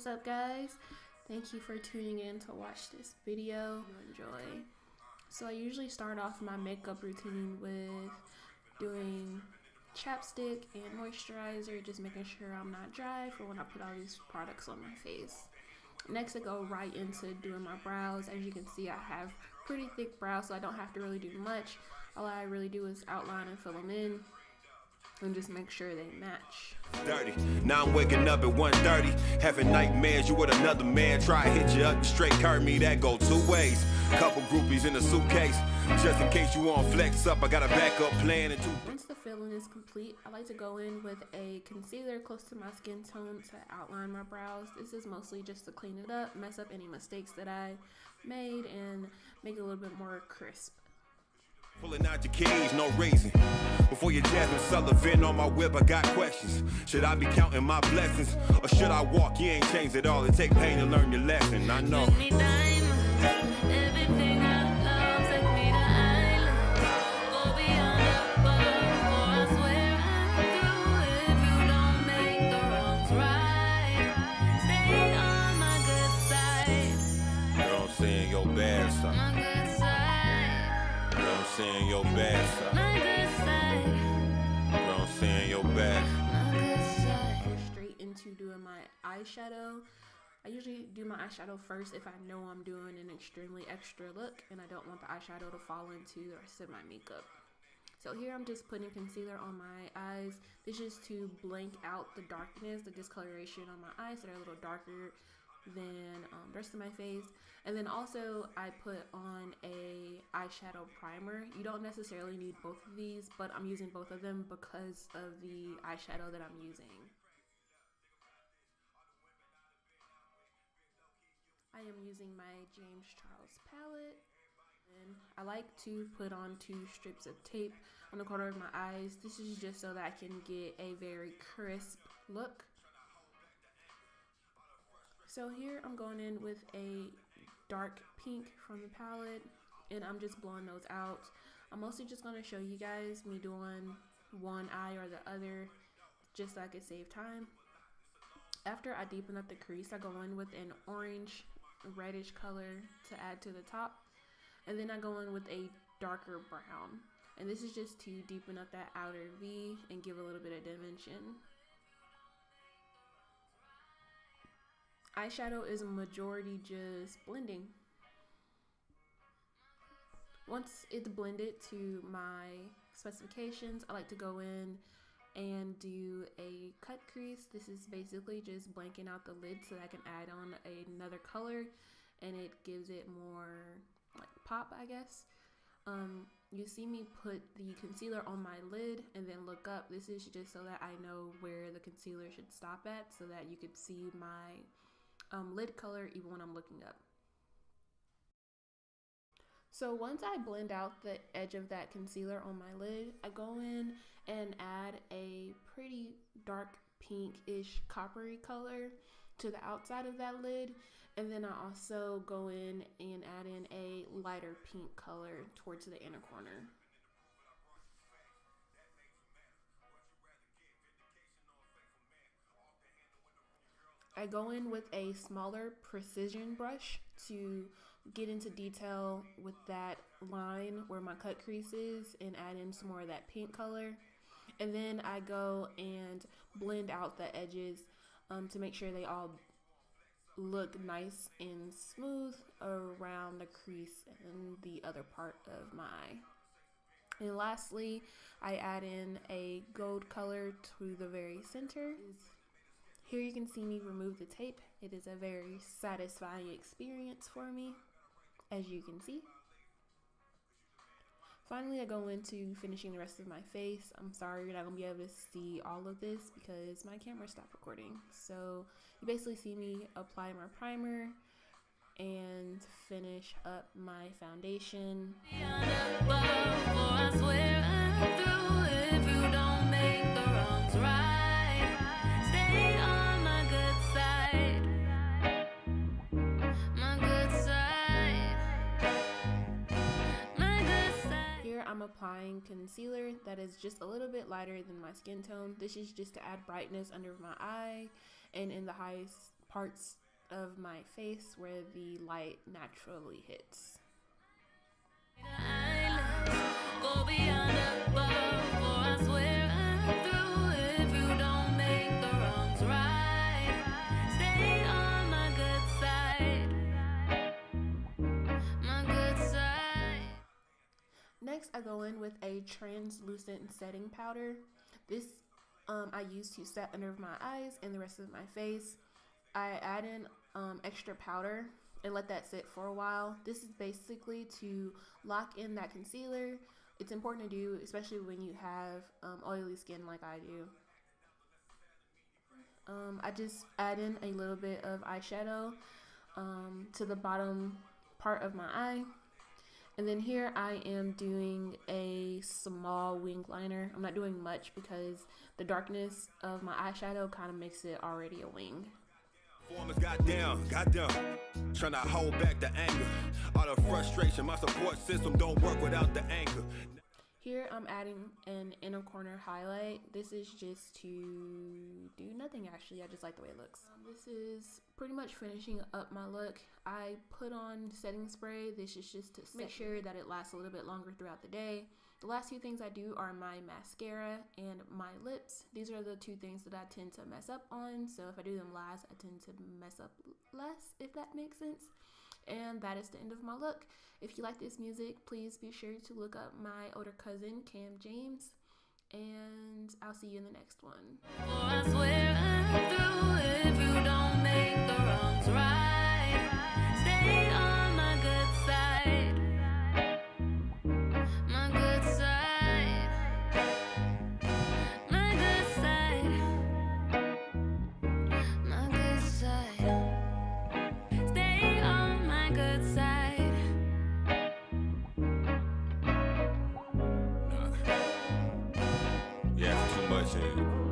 What's up, guys? Thank you for tuning in to watch this video. Enjoy. So I usually start off my makeup routine with doing chapstick and moisturizer, just making sure I'm not dry for when I put all these products on my face. Next, I go right into doing my brows. As you can see, I have pretty thick brows, so I don't have to really do much. All I really do is outline and fill them in and just make sure they match. Dirty. Now I'm waking up at 1:30, having nightmares. You with another man, try to hit you up, straight curve me, that go two ways. Couple groupies in a suitcase, just in case you want flex up. I got a backup plan and two. Once the filling is complete, I like to go in with a concealer close to my skin tone to outline my brows. This is mostly just to clean it up, mess up any mistakes that I made, and make it a little bit more crisp. Pulling out your keys, no reason. Before you Jasmine Sullivan on my whip, I got questions. Should I be counting my blessings, or should I walk? You ain't changed it all. It take pain to learn your lesson. I know. Everything I love, take me to island. Go beyond above, for I swear I'm through. If you don't make the wrongs right, stay on my good side. You know what I'm saying? Your bad side. My good side. You know what I'm saying? Your bad side. My good side. You know what I'm saying? Your bad. My good side. Straight into doing my eyeshadow. I usually do my eyeshadow first if I know I'm doing an extremely extra look and I don't want the eyeshadow to fall into the rest of my makeup. So here I'm just putting concealer on my eyes. This is to blank out the darkness, the discoloration on my eyes that are a little darker than the rest of my face. And then also I put on a eyeshadow primer. You don't necessarily need both of these, but I'm using both of them because of the eyeshadow that I'm using. I am using my James Charles palette, and I like to put on 2 strips of tape on the corner of my eyes. This is just so that I can get a very crisp look. So here I'm going in with a dark pink from the palette, and I'm just blowing those out. I'm mostly just going to show you guys me doing one eye or the other just so I could save time. After I deepen up the crease, I go in with an orange reddish color to add to the top, and then I go in with a darker brown, and this is just to deepen up that outer V and give a little bit of dimension. Eyeshadow is a majority just blending. Once it's blended to my specifications, I like to go in and do a cut crease. This is basically just blanking out the lid so that I can add on another color and it gives it more like pop, I guess. You see me put the concealer on my lid and then look up. This is just so that I know where the concealer should stop at so that you could see my lid color even when I'm looking up. So once I blend out the edge of that concealer on my lid, I go in and add a pretty dark pink-ish coppery color to the outside of that lid, and then I also go in and add in a lighter pink color towards the inner corner. I go in with a smaller precision brush to get into detail with that line where my cut crease is and add in some more of that pink color. And then I go and blend out the edges to make sure they all look nice and smooth around the crease and the other part of my eye. And lastly, I add in a gold color to the very center. Here you can see me remove the tape. It is a very satisfying experience for me, as you can see. Finally, I go into finishing the rest of my face. I'm sorry you're not going to be able to see all of this because my camera stopped recording. So you basically see me apply my primer and finish up my foundation. Beyond above, for I swear I'm through. If you don't make the wrongs right, stay on my good side. My good side. My good side. Here I'm applying concealer that is just a little bit lighter than my skin tone. This is just to add brightness under my eye and in the highest parts of my face where the light naturally hits. Go beyond above, for I swear I'm through. If you don't make the wrongs right, stay on my good side. My good side. Next, I go in with a translucent setting powder. This I use to set under my eyes and the rest of my face. I add in extra powder and let that sit for a while. This is basically to lock in that concealer. It's important to do, especially when you have oily skin like I do. I just add in a little bit of eyeshadow to the bottom part of my eye. And then here I am doing a small wing liner. I'm not doing much because the darkness of my eyeshadow kind of makes it already a wing. Performance goddamn. Trying to hold back the anger. All the frustration, my support system don't work without the anchor. Here I'm adding an inner corner highlight. This is just to do nothing actually, I just like the way it looks. This is pretty much finishing up my look. I put on setting spray. This is just to make sure that it lasts a little bit longer throughout the day. The last two things I do are my mascara and my lips. These are the two things that I tend to mess up on. So if I do them last, I tend to mess up less, if that makes sense. And that is the end of my look. If you like this music, please be sure to look up my older cousin, Cam James. And I'll see you in the next one. For I swear I'm through. If you don't make the wrongs right, stay on my good side. My good side. My good side. My good side. Stay on my good side. Yeah, too much in it.